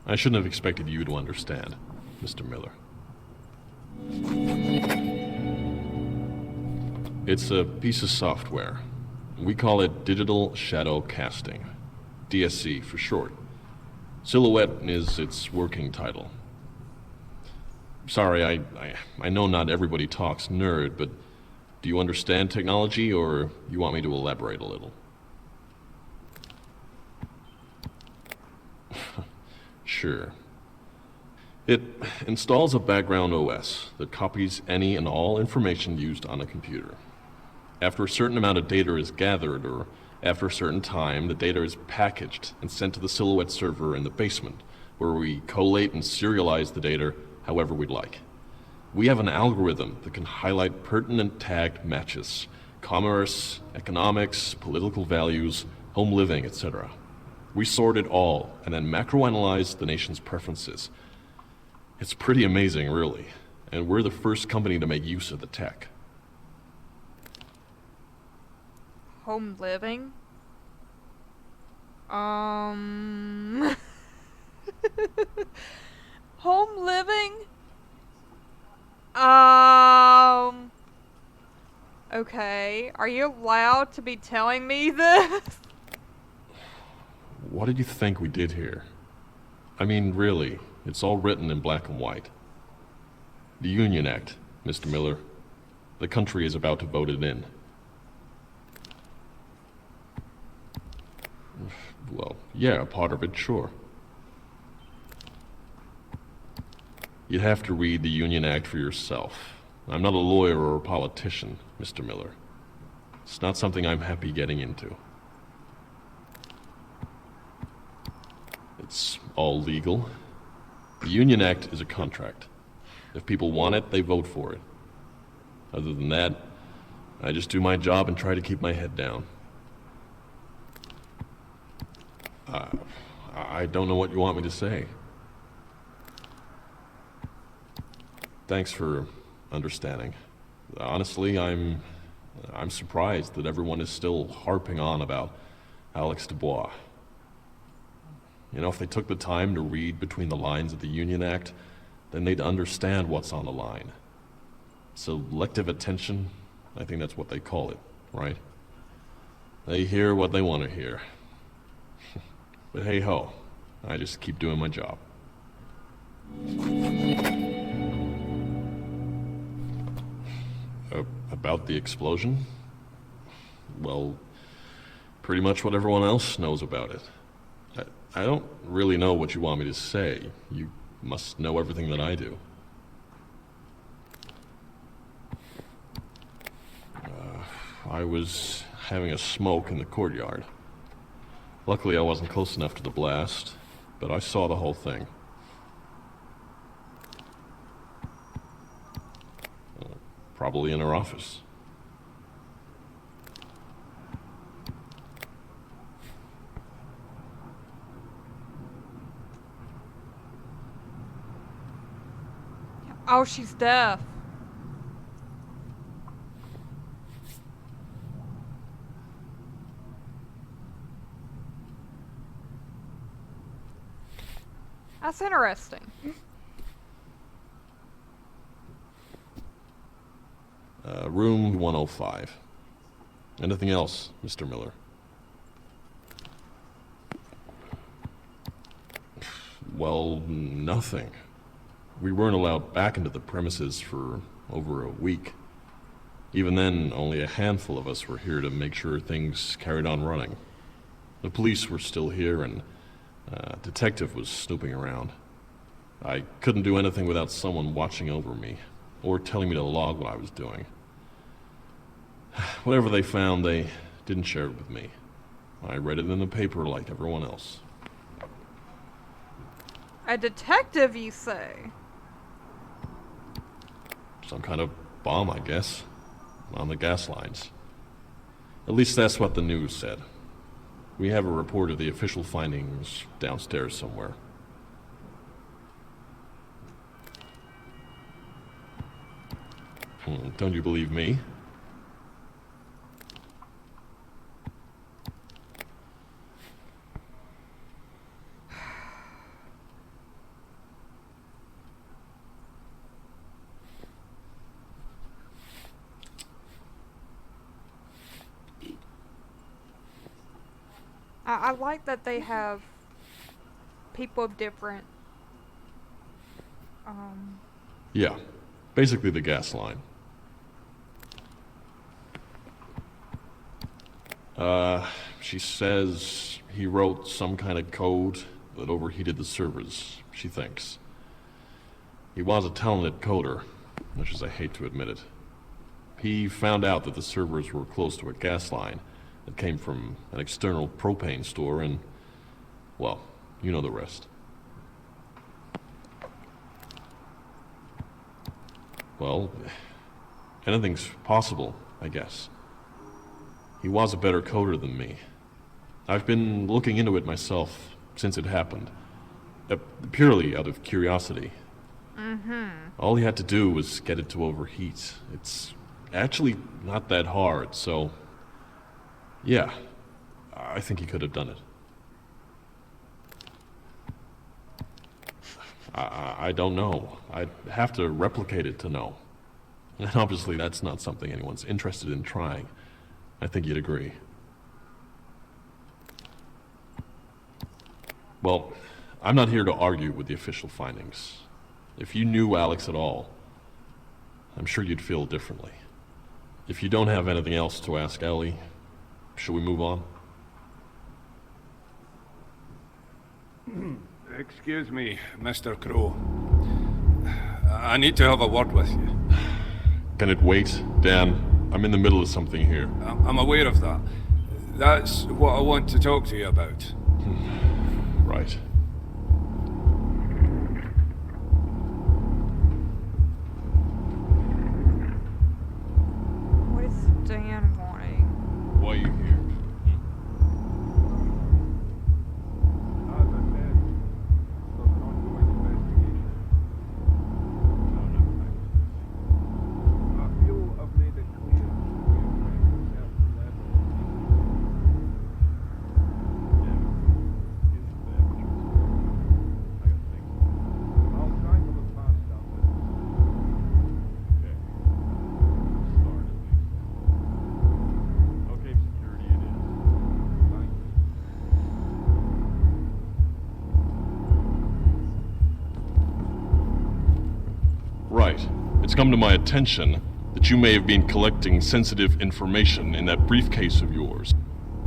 I shouldn't have expected you to understand, Mr. Miller. It's a piece of software. We call it Digital Shadow Casting. DSC for short. Silhouette is its working title. Sorry, I know not everybody talks nerd, but do you understand technology, or you want me to elaborate a little? Sure. It installs a background OS that copies any and all information used on a computer. After a certain amount of data is gathered, or after a certain time, the data is packaged and sent to the Silhouette server in the basement, where we collate and serialize the data however we'd like. We have an algorithm that can highlight pertinent tagged matches, commerce, economics, political values, home living, etc. We sort it all and then macroanalyze the nation's preferences. It's pretty amazing, really, and we're the first company to make use of the tech. Home living? Home living? Okay. Are you allowed to be telling me this? What did you think we did here? I mean, really, it's all written in black and white. The Union Act, Mr. Miller. The country is about to vote it in. Well, yeah, part of it, sure. You'd have to read the Union Act for yourself. I'm not a lawyer or a politician, Mr. Miller. It's not something I'm happy getting into. It's all legal. The Union Act is a contract. If people want it, they vote for it. Other than that, I just do my job and try to keep my head down. I don't know what you want me to say. Thanks for understanding. Honestly, I'm surprised that everyone is still harping on about Alex Dubois. You know, if they took the time to read between the lines of the Union Act, then they'd understand what's on the line. Selective attention, I think that's what they call it, right? They hear what they want to hear. But hey ho, I just keep doing my job. About the explosion? Well, pretty much what everyone else knows about it. I don't really know what you want me to say. You must know everything that I do. I was having a smoke in the courtyard. Luckily, I wasn't close enough to the blast, but I saw the whole thing. Probably in her office. Oh, she's deaf. That's interesting. Room 105. Anything else, Mr. Miller? Well, nothing. We weren't allowed back into the premises for over a week. Even then, only a handful of us were here to make sure things carried on running. The police were still here, and a detective was snooping around. I couldn't do anything without someone watching over me, or telling me to log what I was doing. Whatever they found, they didn't share it with me. I read it in the paper like everyone else. A detective, you say? Some kind of bomb, I guess, on the gas lines. At least that's what the news said. We have a report of the official findings downstairs somewhere. Don't you believe me? I like that they have people of different, um, Yeah, basically the gas line. She says he wrote some kind of code that overheated the servers, she thinks. He was a talented coder, much as I hate to admit it. He found out that the servers were close to a gas line that came from an external propane store and, well, you know the rest. Well, anything's possible, I guess. He was a better coder than me. I've been looking into it myself since it happened, purely out of curiosity. All he had to do was get it to overheat. It's actually not that hard, so yeah, I think he could have done it. I don't know. I'd have to replicate it to know. And obviously that's not something anyone's interested in trying. I think you'd agree. Well, I'm not here to argue with the official findings. If you knew Alex at all, I'm sure you'd feel differently. If you don't have anything else to ask Ellie, should we move on? Excuse me, Mr. Crow. I need to have a word with you. Can it wait, Dan? I'm in the middle of something here. I'm aware of that. That's what I want to talk to you about. Right. what is Dan wanting? Why are you here? As I said, there's an ongoing investigation. I feel I've made it clear that we expect a certain level of I'll try to look past that list. Okay. Start at least. Okay, security it is. Thank you. Right. It's come to my attention that you may have been collecting sensitive information in that briefcase of yours.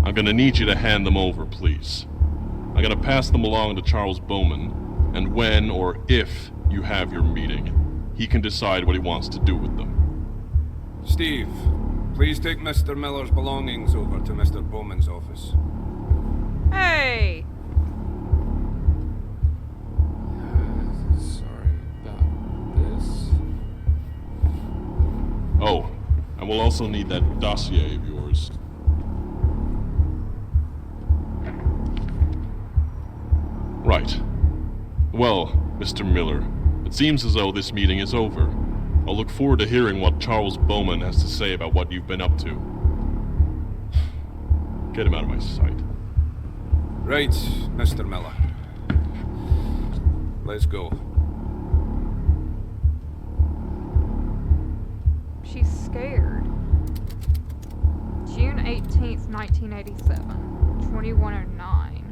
I'm gonna need you to hand them over, please. I'm gonna pass them along to Charles Bowman, and when or if you have your meeting, he can decide what he wants to do with them. Steve, please take Mr. Miller's belongings over to Mr. Bowman's office. Hey! Sorry about this. Oh, and we'll also need that dossier of yours. Right. Well, Mr. Miller, it seems as though this meeting is over. I'll look forward to hearing what Charles Bowman has to say about what you've been up to. Get him out of my sight. Right, Mr. Miller. Let's go. She's scared. June 18th, 1987. 2109.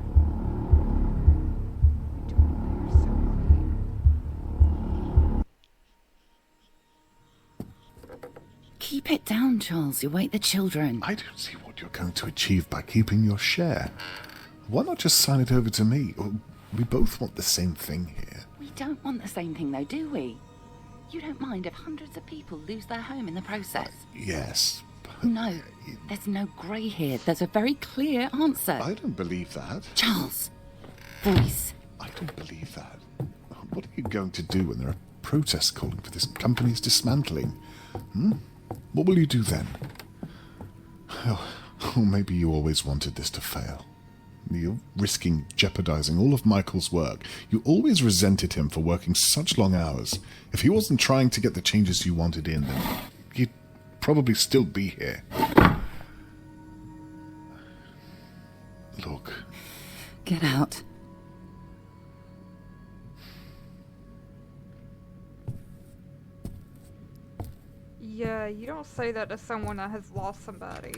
Keep it down, Charles. You wake the children. I don't see what you're going to achieve by keeping your share. Why not just sign it over to me? We both want the same thing here. We don't want the same thing, though, do we? You don't mind if hundreds of people lose their home in the process? Yes, but No, there's no grey here. There's a very clear answer. I don't believe that. Charles, voice. I don't believe that. What are you going to do when there are protests calling for this company's dismantling? What will you do then? Oh, maybe you always wanted this to fail. You're risking jeopardizing all of Michael's work. You always resented him for working such long hours. If he wasn't trying to get the changes you wanted in, then he'd probably still be here. Look, Get out. Yeah, you don't say that to someone that has lost somebody.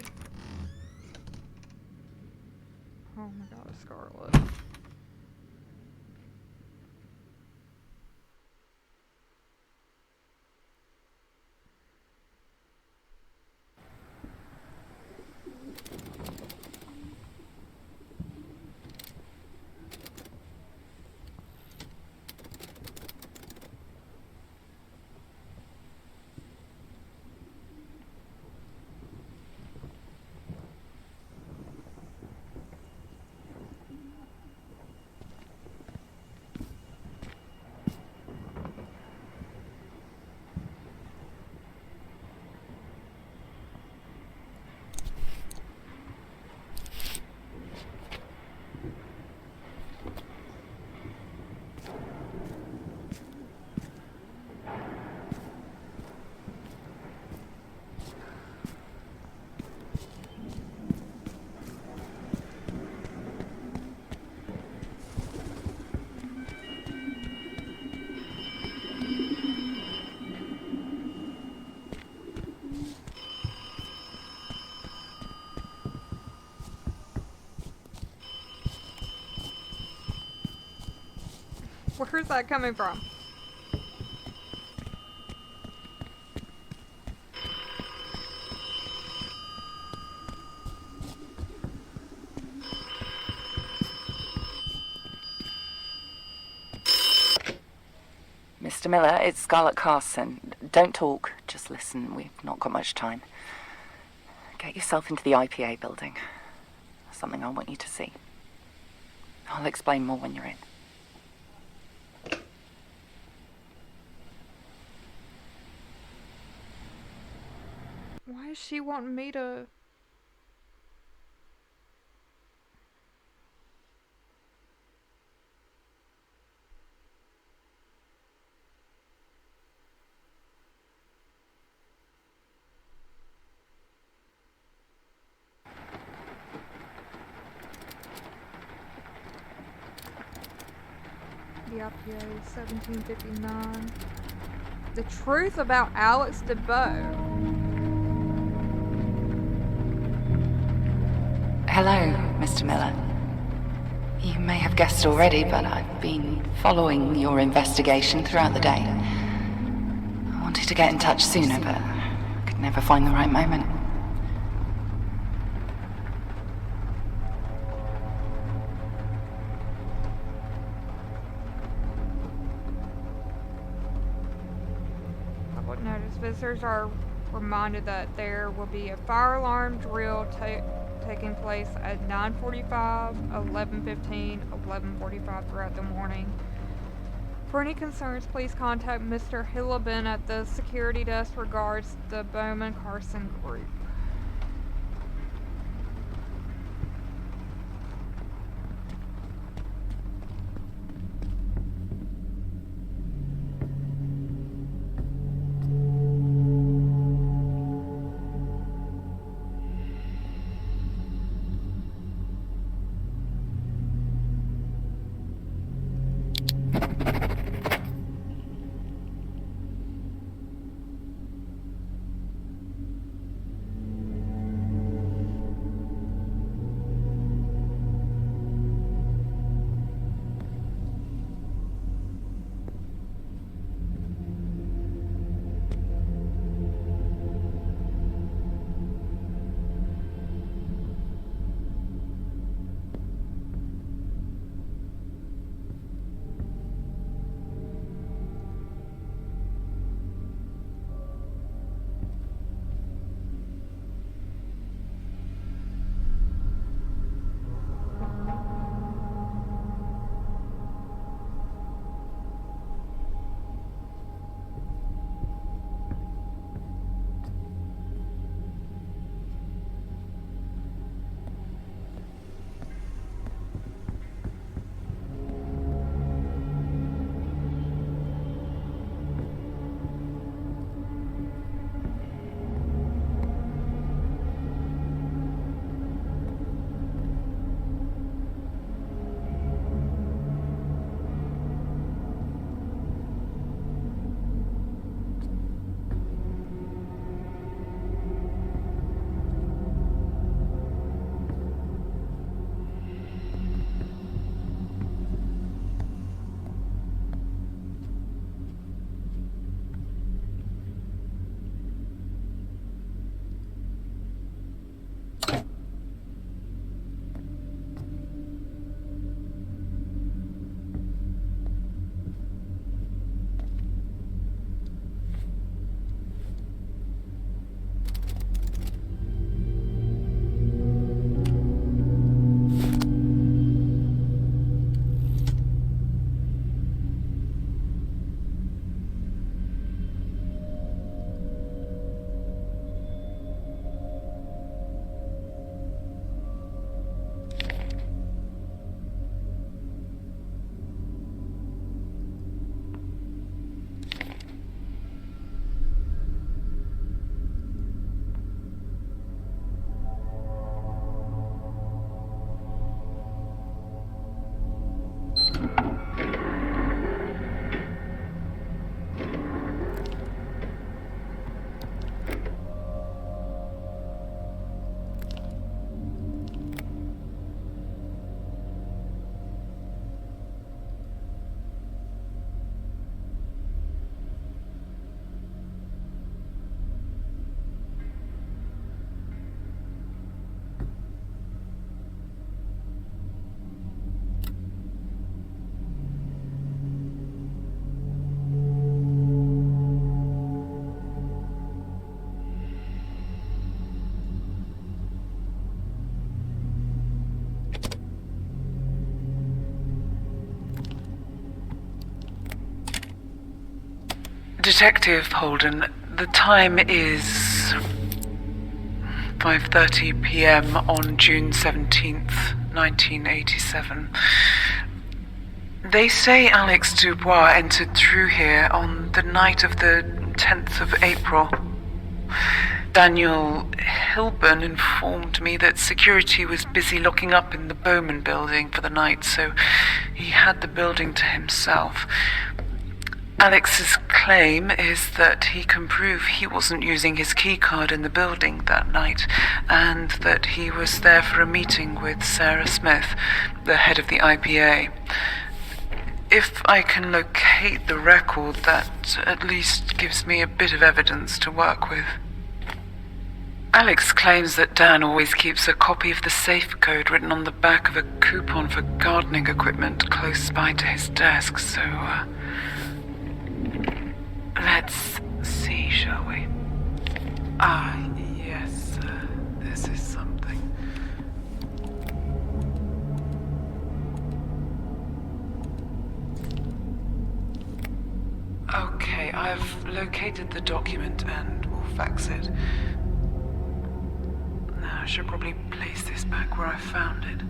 Oh my god, Scarlet. Where's that coming from? Mr. Miller, it's Scarlett Carson. Don't talk, just listen. We've not got much time. Get yourself into the IPA building. Something I want you to see. I'll explain more when you're in. Why is she wanting me to... The IPA 1759. The truth about Alex DeBow. Hello, Mr. Miller. You may have guessed already, but I've been following your investigation throughout the day. I wanted to get in touch sooner, but I could never find the right moment. Public notice. Visitors are reminded that there will be a fire alarm drill taking place at 9:45, 11:15, 11:45 throughout the morning. For any concerns, please contact Mr. Hilleben at the security desk. Regards, the Bowman Carson Group. Detective Holden, the time is 5:30 p.m. on June 17th, 1987. They say Alex Dubois entered through here on the night of the 10th of April. Daniel Hilburn informed me that security was busy locking up in the Bowman building for the night, so he had the building to himself. Alex's claim is that he can prove he wasn't using his keycard in the building that night, and that he was there for a meeting with Sarah Smith, the head of the IPA. If I can locate the record, that at least gives me a bit of evidence to work with. Alex claims that Dan always keeps a copy of the safe code written on the back of a coupon for gardening equipment close by to his desk, so let's see, shall we? Yes, this is something. Okay, I've located the document and will fax it. Now, I should probably place this back where I found it.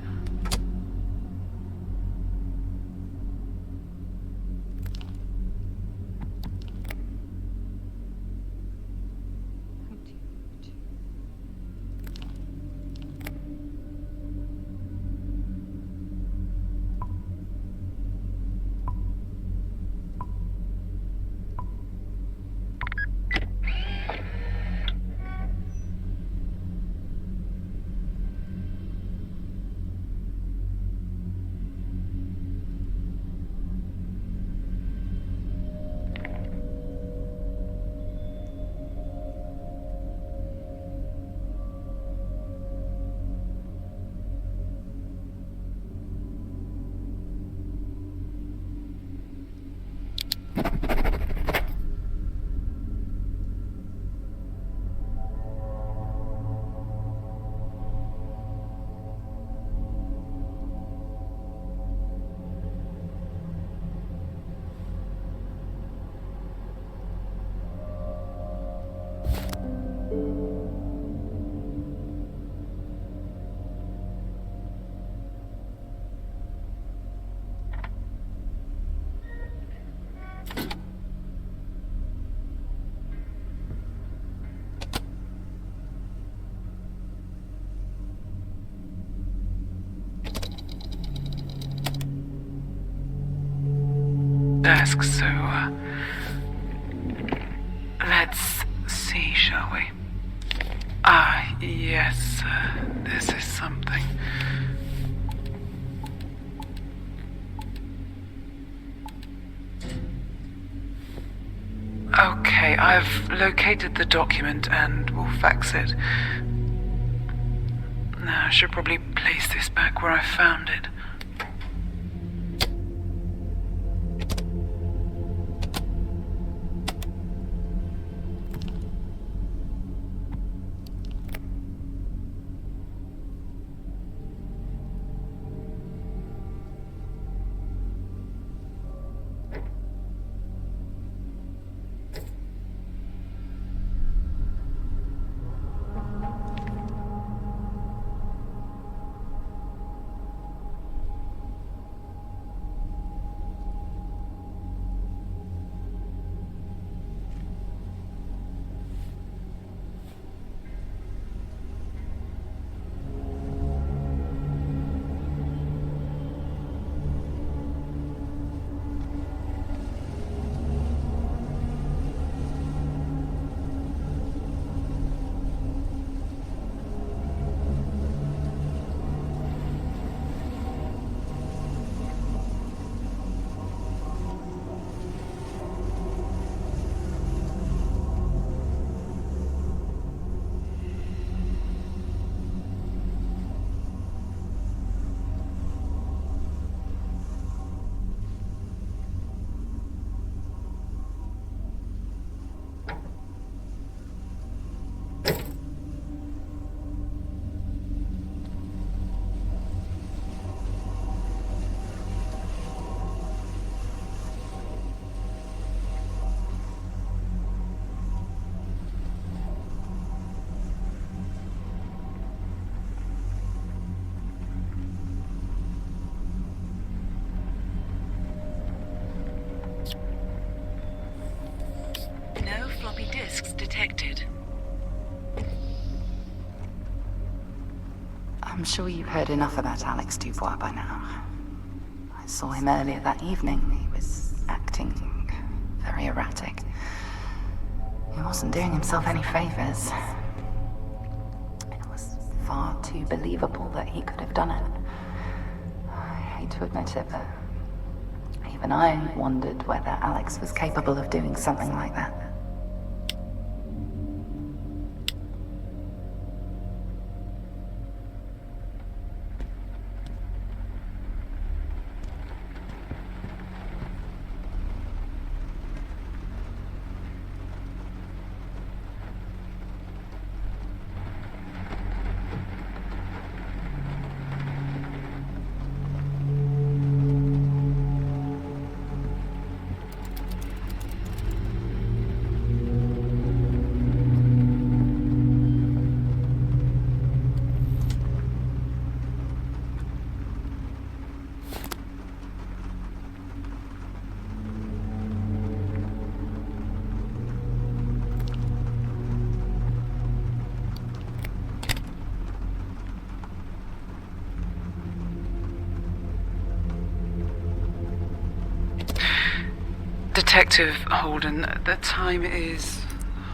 Desk, so let's see, shall we? Yes, this is something. Okay, I've located the document and will fax it. Now, I should probably place this back where I found it. I'm sure you've heard enough about Alex Dubois by now. I saw him earlier that evening. He was acting very erratic. He wasn't doing himself any favors. It was far too believable that he could have done it. I hate to admit it, but even I wondered whether Alex was capable of doing something like that. Detective Holden, the time is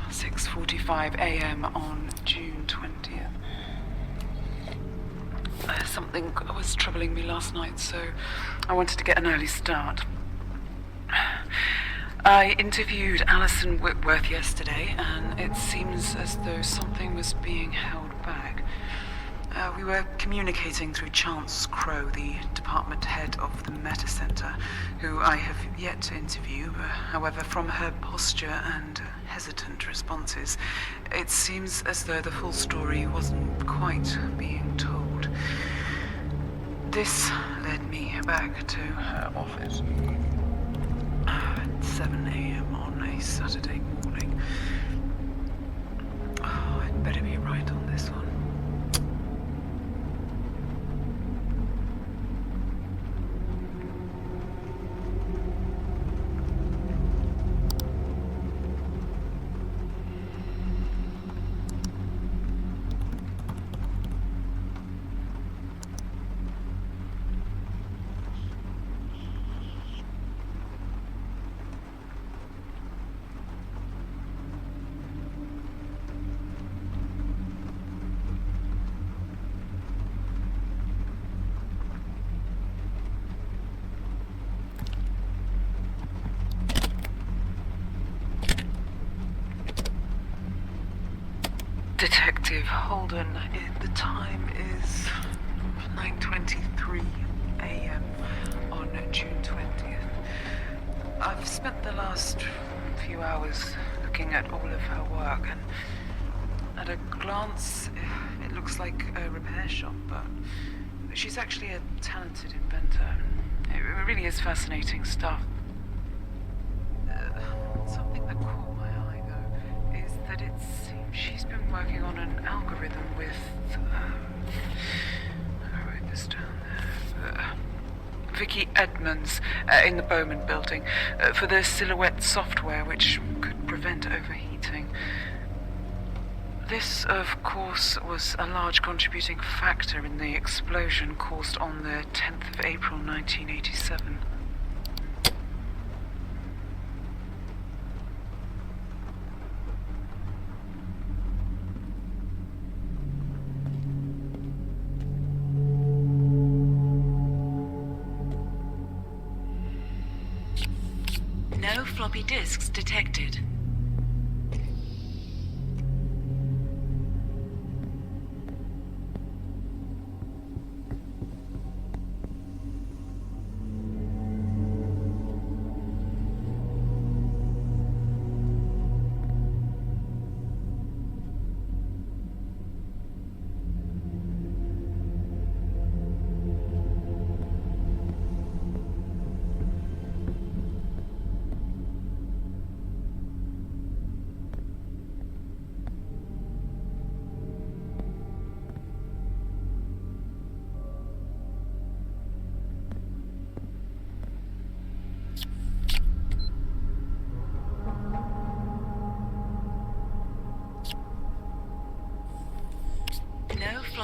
6:45 a.m. on June 20th. Something was troubling me last night, so I wanted to get an early start. I interviewed Alison Whitworth yesterday, and it seems as though something was being held back. We were communicating through Chance Crow, the department head of the Meta Center, who I have yet to interview. However, from her posture and hesitant responses, it seems as though the full story wasn't quite being told. This led me back to her office at 7 a.m. on a Saturday morning. Oh, I'd better be right on this one. Detective Holden, the time is 9:23 a.m. on June 20th. I've spent the last few hours looking at all of her work, and at a glance, it looks like a repair shop, but she's actually a talented inventor. It really is fascinating stuff. Something that caught my eye, though, is that it seems she's been working on an algorithm with, I wrote this down there, Vicky Edmonds in the Bowman building for the Silhouette software, which could prevent overheating. This, of course, was a large contributing factor in the explosion caused on the 10th of April 1987. No floppy disks detected.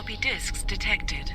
floppy disks detected.